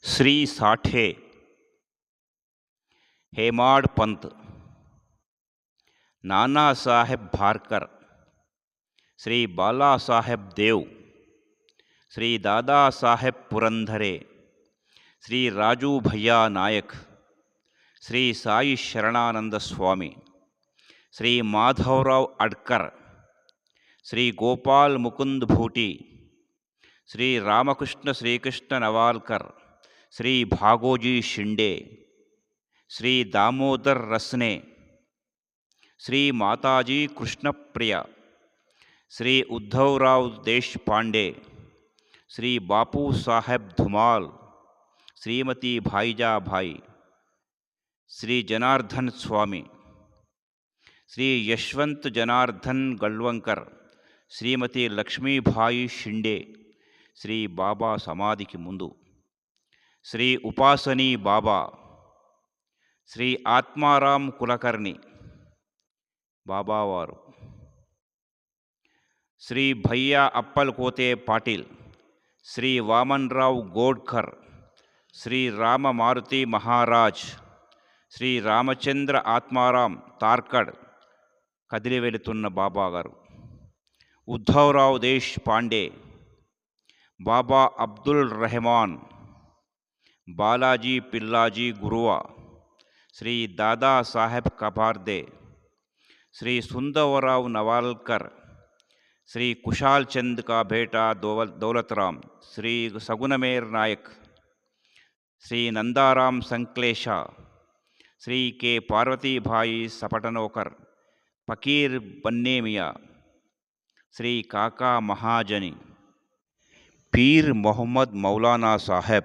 श्री साठे, हेमाड पंत, नाना साहेब भारकर, श्री बाला साहेब देव, श्री दादा साहेब पुरंदरे, श्री राजू भैया नायक, श्री साई शरणानंद स्वामी, श्री माधवराव अडकर, श्री गोपाल मुकुंद भूटी, श्री रामकृष्ण श्रीकृष्ण नवालकर, श्री भागोजी शिंडे, श्री दामोदर रसने, श्री माताजी कृष्णप्रिया, श्री उद्धवराव देशपांडे, श्री बापू साहेब धुमाल, श्रीमती भाईजा भाई, श्री जनार्दन स्वामी, श्री यशवंत जनार्दन गलवंकर, श्रीमती लक्ष्मीभाई शिंडे, श्री बाबा समाधि की मुंदु श्री उपासनी बाबा, श्री आत्माराम कुलकर्णी बाबावारु, श्री भैया अप्पलकोते पाटिल, श्री वामनराव गोडकर, श्री राम मारुति महाराज, श्री रामचंद्र आत्माराम तार्कड कदिली वेलुतुन्न बाबा गारु, उद्धवराव देशपांडे, बाबा अब्दुल रहमान, बालाजी पिल्लाजी गुरुवा, श्री दादा साहेब कबार्दे, श्री सुंदरराव नवालकर, श्री कुशाल चंद का बेटा दौलतराम, श्री सगुनमेर नायक, श्री नंदाराम संक्लेशा, श्री के पार्वती भाई सपटनोकर, फकीर बन्नेमिया, श्री काका महाजनी, पीर मोहम्मद मौलाना साहेब,